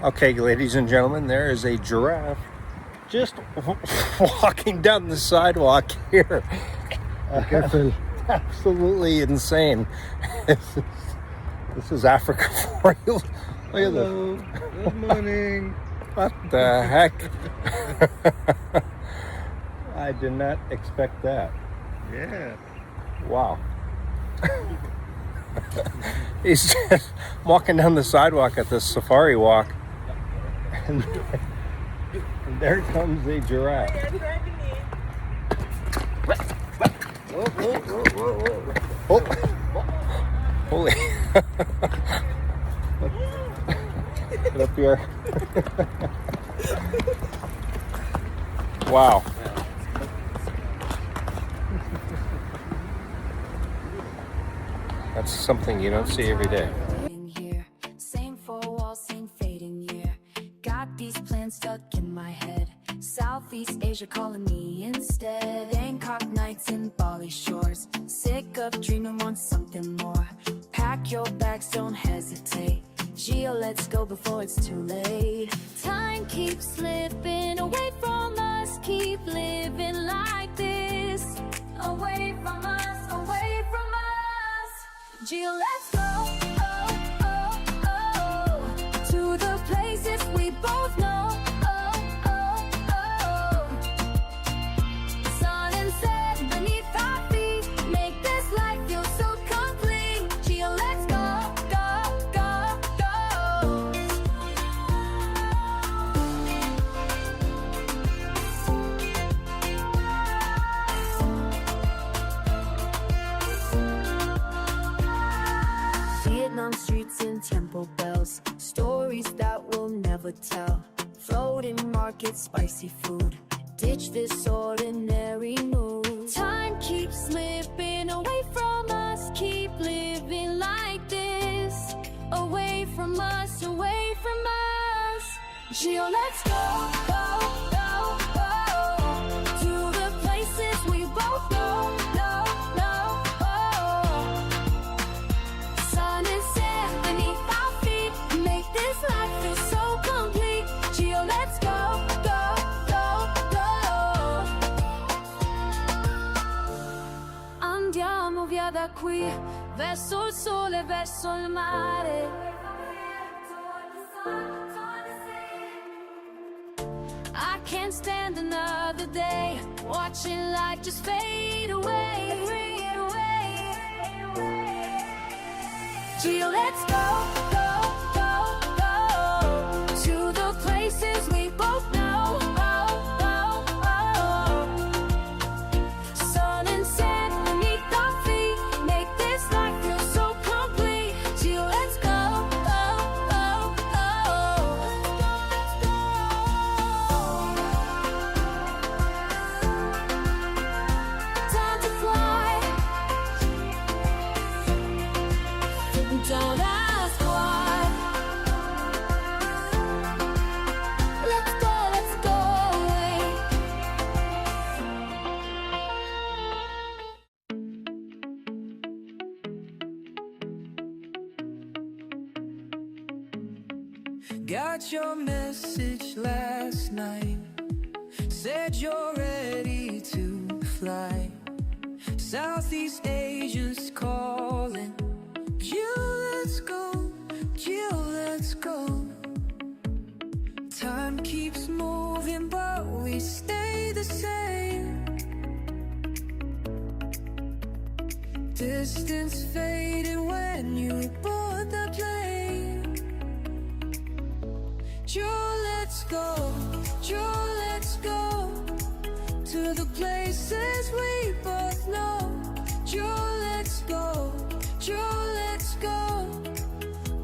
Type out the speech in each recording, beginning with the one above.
Okay, ladies and gentlemen, there is a giraffe just walking down the sidewalk here. Careful. Absolutely insane. This is Africa for you. Look at Hello. Good morning. What the heck? I did not expect that. Yeah. Wow. He's just walking down the sidewalk at this safari walk. And there comes a giraffe. Whoa, whoa, whoa, whoa, whoa. Oh. Holy. Get up here. Wow. That's something you don't see every day. Same four walls, same fading year. Got these plans stuck in my head. Southeast Asia calling me instead. Bangkok nights and Bali shores. Sick of dreaming, want something more. Pack your bags, don't hesitate. Gio, let's go before it's too late. Time keeps slipping away from us. Keep living like this. Away from us, away from us. Gio, let's go. To the places we both know. Sun and set beneath our feet. Make this life feel so complete. Gio, let's go, go, go, go. Vietnam streets and temple bells. Stories that we'll never tell. Floating markets, spicy food. Ditch this ordinary mood. Time keeps slipping away from us. Keep living like this. Away from us, away from us. Gio, let's go, go, go, go. To the places we both know, know, know. Sun and sand beneath our feet. Make this life feel so complete. Gio, let's go, go, go, go. Andiamo via da qui, verso il sole, verso il mare. I can't stand another day, watching life just fade away. Gio, let's go, go, go, go. To the places we both know. Sun and sand beneath our feet. Make this life feel so complete. Gio, let's go, go, go, go. Time to fly. Don't ask why. Let's go away. Got your message last night. Said you're ready to fly. Southeast Asia's calling. Let's go, let's go. Time keeps moving, but we stay the same. Distance faded when you board the plane. Let's go, let's go. To the places we both know. Let's go, let's go.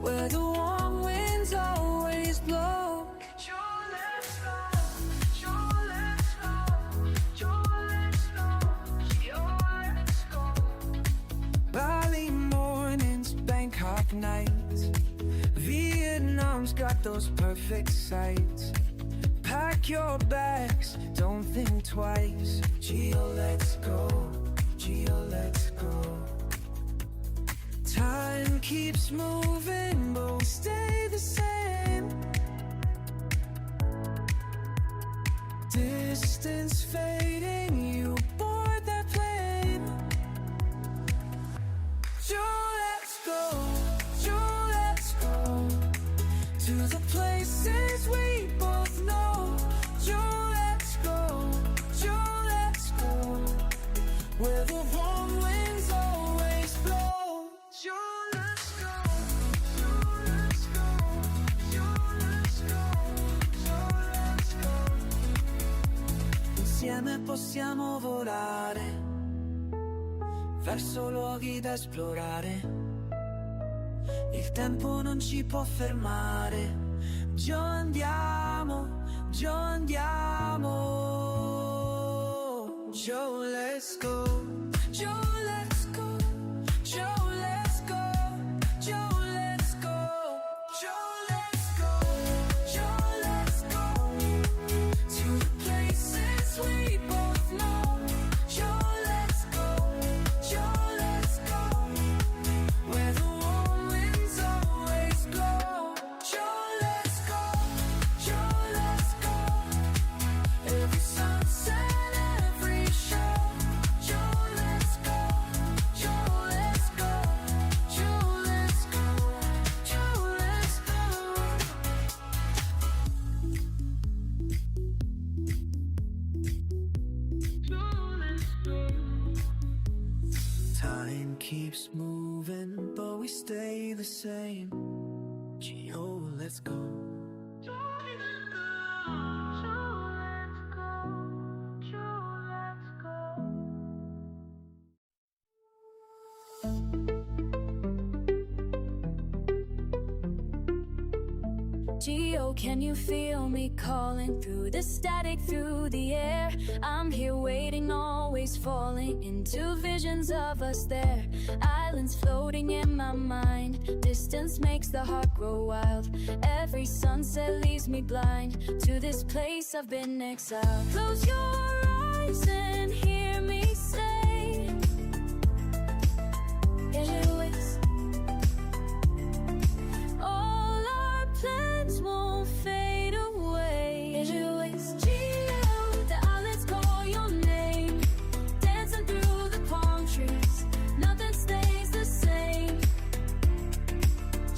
Where the warm winds always blow. Let's go, let's go. Let's go. Bali mornings, Bangkok nights. Vietnam's got those perfect sights. Pack your bags, don't think twice. Gio, let's go. Let's go. Time keeps moving, but we stay the same. distance fading, you board that plane. Joe, let's go. Joe, let's go to the places we both know. Joe, let's go. Joe, let's go where the warm winds always blow. Joe, let's go. Joe, let's go. Joe, let's go. Joe, let's go. Insieme possiamo volare verso luoghi da esplorare. Il tempo non ci può fermare. Giù andiamo, giù andiamo. Joe, let's go. Joe, let's go. Joe, let's go. Joe, let's go. Joe, let's go. Joe, let's go to the places we both know. Joe, let's go. Joe, let's go where the warm winds always blow. Joe, let's go. Joe, let's go every sunset, every show. Joe, let's go. Joe, let's go. Joe, let's go. Joe, let's go. Time keeps moving, but we stay the same. Gio, let's go. Geo, can you feel me calling through the static, through the air? I'm here waiting, always falling into visions of us there. Islands floating in my mind, distance makes the heart grow wild. Every sunset leaves me blind to this place I've been exiled. Close your eyes and hear me say, always. All our plans won't fade away. Always. Geo, the islands call your name, dancing through the palm trees. Nothing stays the same.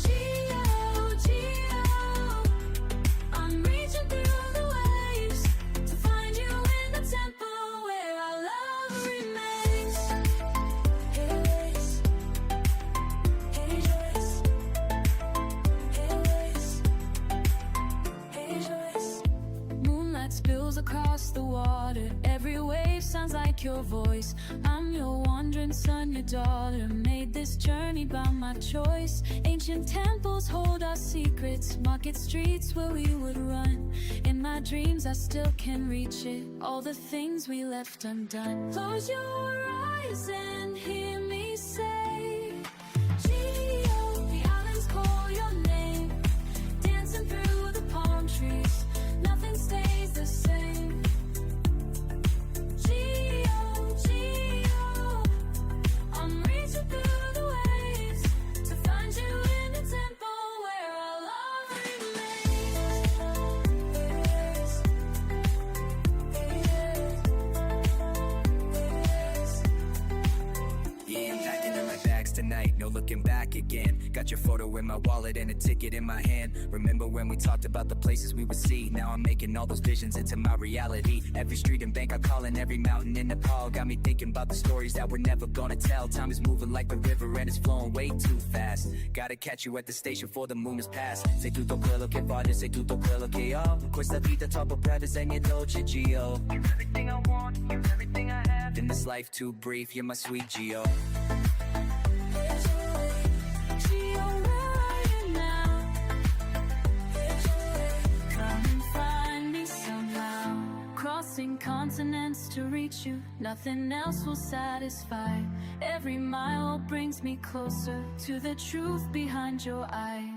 Geo, Geo, I'm reaching through the waves to find you in the temple where our love remains. Always. Moonlight spills across the water. Every wave sounds like your voice. I'm your wandering son, your daughter. Made this journey by my choice. Ancient temples hold our secrets. Market streets where we would run. In my dreams I still can reach it. All the things we left undone. Close your eyes and hear me say, Geo, the islands call your name, dancing through the palm trees. Nothing stays the same. Geo, Geo, I'm reaching through the waves to find you in the temple where our love remains. Yeah, I'm packing in my bags tonight, no looking back again. Got your photo in my wallet and a ticket in my hand. Remember when we talked about the places we would see? Now I'm making all those visions into my reality. Every street and bank I call and every mountain in Nepal got me thinking about the stories that we're never gonna tell. Time is moving like the river and it's flowing way too fast. Gotta catch you at the station before the moon is past. Sei tutto quello che voglio, sei tutto quello che ho. Questa vita troppo breve, segni dolce, Gio. You're everything I want, you're everything I have. In this life too brief, you're my sweet Gio. Geo, where are you now? Come and find me somehow. Crossing continents to reach you, nothing else will satisfy. Every mile brings me closer to the truth behind your eyes.